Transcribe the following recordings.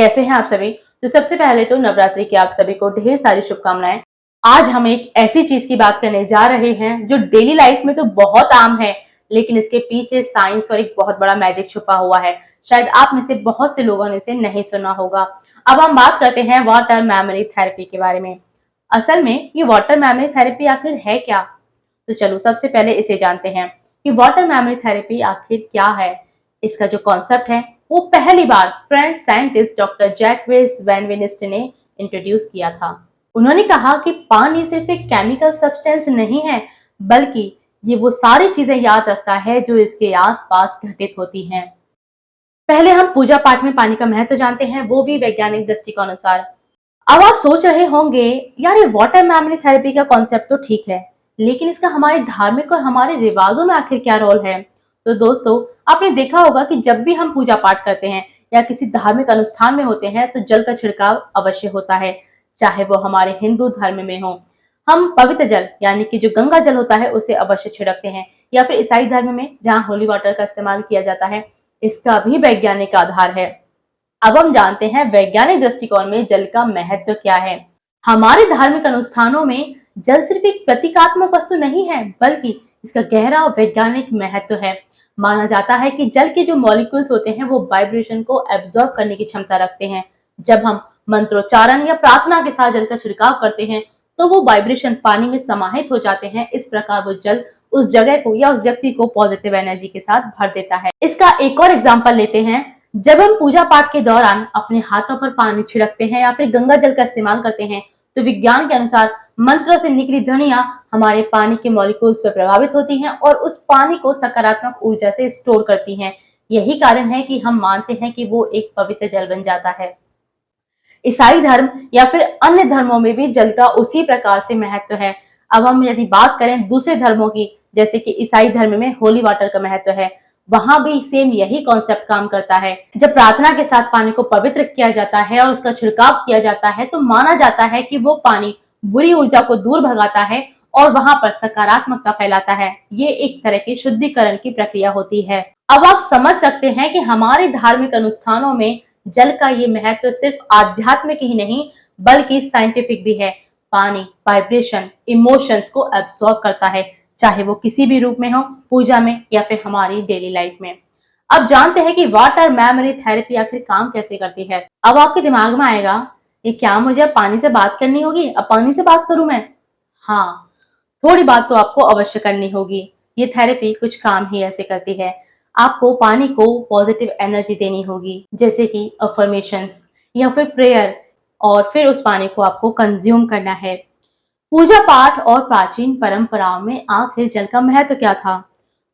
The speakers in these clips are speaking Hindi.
कैसे हैं आप सभी। तो सबसे पहले तो नवरात्रि की आप सभी को ढेर सारी शुभकामनाएं। आज हम एक ऐसी चीज की बात करने जा रहे हैं जो डेली लाइफ में तो बहुत आम है, लेकिन इसके पीछे साइंस और एक बहुत बड़ा मैजिक छुपा हुआ है। शायद आप में से बहुत से लोगों ने इसे नहीं सुना होगा। अब हम बात करते हैं वाटर मेमोरी थेरेपी के बारे में। असल में ये वाटर मेमोरी थेरेपी आखिर है क्या? तो चलो सबसे पहले इसे जानते हैं कि वाटर मेमोरी थेरेपी आखिर क्या है। इसका जो कॉन्सेप्ट है वो पहली बार फ्रेंच साइंटिस्ट डॉक्टर जैक्वेस वैन विनिस्ट ने इंट्रोड्यूस किया था। उन्होंने कहा कि पानी सिर्फ एक केमिकल सब्सटेंस नहीं है, बल्कि ये वो सारी चीजें याद रखता है जो इसके आसपास घटित होती हैं। पहले हम पूजा पाठ में पानी का महत्व जानते हैं, वो भी वैज्ञानिक दृष्टिकोण अनुसार। अब आप सोच रहे होंगे, यार ये वाटर मेमोरी थेरेपी का कॉन्सेप्ट तो ठीक है, लेकिन इसका हमारे धार्मिक और हमारे रिवाजों में आखिर क्या रोल है? तो दोस्तों, आपने देखा होगा कि जब भी हम पूजा पाठ करते हैं या किसी धार्मिक अनुष्ठान में होते हैं तो जल का छिड़काव अवश्य होता है, चाहे वो हमारे हिंदू धर्म में हो। हम पवित्र जल यानी कि जो गंगा जल होता है उसे अवश्य छिड़कते हैं, या फिर ईसाई धर्म में जहाँ होली वाटर का इस्तेमाल किया जाता है। इसका भी वैज्ञानिक आधार है। अब हम जानते हैं वैज्ञानिक दृष्टिकोण में जल का महत्व क्या है। हमारे धार्मिक अनुष्ठानों में जल सिर्फ एक प्रतीकात्मक वस्तु नहीं है, बल्कि इसका गहरा वैज्ञानिक महत्व है। माना जाता है कि जल के जो मॉलिक्यूल्स होते हैं वो वाइब्रेशन को एब्जॉर्ब करने की क्षमता रखते हैं। जब हम मंत्रोच्चारण या प्रार्थना के साथ जल का छिड़काव करते हैं तो वो वाइब्रेशन पानी में समाहित हो जाते हैं। इस प्रकार वो जल उस जगह को या उस व्यक्ति को पॉजिटिव एनर्जी के साथ भर देता है। इसका एक और एग्जाम्पल लेते हैं। जब हम पूजा पाठ के दौरान अपने हाथों पर पानी छिड़कते हैं या फिर गंगा जल का इस्तेमाल करते हैं तो विज्ञान के अनुसार मंत्रों से निकली ध्वनियां हमारे पानी के मॉलिक्यूल्स पर प्रभावित होती हैं और उस पानी को सकारात्मक ऊर्जा से स्टोर करती हैं। यही कारण है कि हम मानते हैं कि वो एक पवित्र जल बन जाता है। ईसाई धर्म या फिर अन्य धर्मों में भी जल का उसी प्रकार से महत्व है। अब हम यदि बात करें दूसरे धर्मों की, जैसे कि ईसाई धर्म में होली वाटर का महत्व है, वहां भी सेम यही कॉन्सेप्ट काम करता है। जब प्रार्थना के साथ पानी को पवित्र किया जाता है और उसका छिड़काव किया जाता है तो माना जाता है कि वो पानी बुरी ऊर्जा को दूर भगाता है और वहां पर सकारात्मकता फैलाता है। ये एक तरह की शुद्धिकरण की प्रक्रिया होती है। अब आप समझ सकते हैं कि हमारे धार्मिक अनुष्ठानों में जल का ये महत्व सिर्फ आध्यात्मिक ही नहीं बल्कि साइंटिफिक भी है। पानी वाइब्रेशन इमोशंस को एब्सॉर्ब करता है, चाहे वो किसी भी रूप में हो, पूजा में या फिर हमारी डेली लाइफ में। अब जानते हैं कि वाटर मेमोरी थेरेपी आखिर काम कैसे करती है। अब आपके दिमाग में आएगा, ये क्या मुझे अब पानी से बात करनी होगी? अब पानी से बात करूं मैं? हाँ, थोड़ी बात तो आपको अवश्य करनी होगी। ये थेरेपी कुछ काम ही ऐसे करती है। आपको पानी को पॉजिटिव एनर्जी देनी होगी, जैसे कि अफर्मेशंस या फिर प्रेयर, और फिर उस पानी को आपको कंज्यूम करना है। पूजा पाठ और प्राचीन परंपराओं में आखिर जल का महत्व क्या था?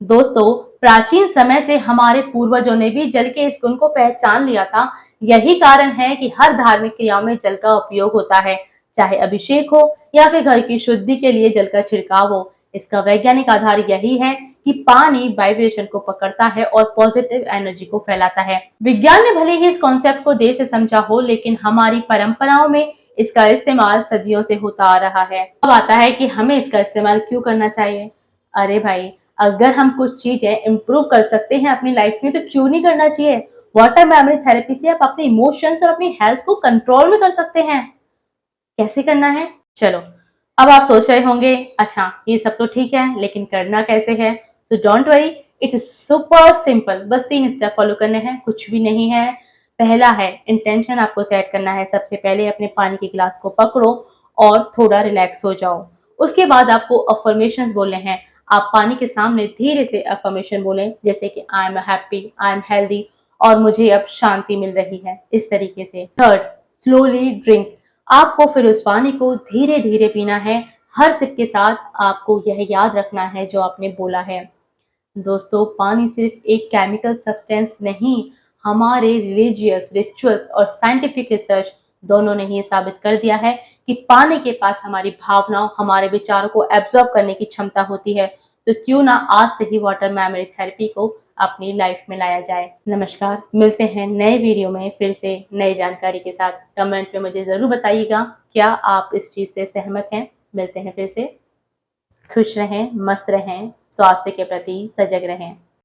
दोस्तों, प्राचीन समय से हमारे पूर्वजों ने भी जल के इस गुण को पहचान लिया था। यही कारण है कि हर धार्मिक क्रियाओं में जल का उपयोग होता है, चाहे अभिषेक हो या फिर घर की शुद्धि के लिए जल का छिड़काव हो। इसका वैज्ञानिक आधार यही है कि पानी वाइब्रेशन को पकड़ता है और पॉजिटिव एनर्जी को फैलाता है। विज्ञान ने भले ही इस कॉन्सेप्ट को देर से समझा हो, लेकिन हमारी परंपराओं में इसका इस्तेमाल सदियों से होता आ रहा है। अब आता है कि हमें इसका इस्तेमाल क्यों करना चाहिए। अरे भाई, अगर हम कुछ चीजें इंप्रूव कर सकते हैं अपनी लाइफ में तो क्यों नहीं करना चाहिए। वाटर मेमोरी थेरेपी से आप अपने इमोशंस और अपनी हेल्थ को कंट्रोल में कर सकते हैं। कैसे करना है? चलो, अब आप सोच रहे होंगे, अच्छा ये सब तो ठीक है, लेकिन करना कैसे है? तो don't worry, it's super simple. बस 3 स्टेप फॉलो करने हैं, कुछ भी नहीं है। पहला है इंटेंशन आपको सेट करना है। सबसे पहले अपने पानी के गिलास को पकड़ो और थोड़ा रिलैक्स हो जाओ। उसके बाद आपको अफर्मेशंस बोलने हैं। आप पानी के सामने धीरे से अफर्मेशन बोलें, जैसे कि I am happy, I am healthy और मुझे अब शांति मिल रही है, इस तरीके से। Third, slowly drink. आपको फिर उस पानी को धीरे धीरे पीना है। हर सिप के साथ आपको यह याद रखना है जो आपने बोला है। दोस्तों, पानी सिर्फ एक केमिकल सब्सटेंस नहीं, हमारे रिलीजियस रिचुअल्स और साइंटिफिक रिसर्च दोनों ने ये साबित कर दिया है कि पानी के पास हमारी भावनाओं हमारे विचारों को एब्जॉर्ब करने की क्षमता होती है। तो क्यों ना आज से ही वाटर मेमोरी थेरेपी को अपनी लाइफ में लाया जाए। नमस्कार, मिलते हैं नए वीडियो में फिर से नई जानकारी के साथ। कमेंट में मुझे जरूर बताइएगा क्या आप इस चीज से सहमत हैं। मिलते हैं फिर से। खुश रहें, मस्त रहें, स्वास्थ्य के प्रति सजग रहें।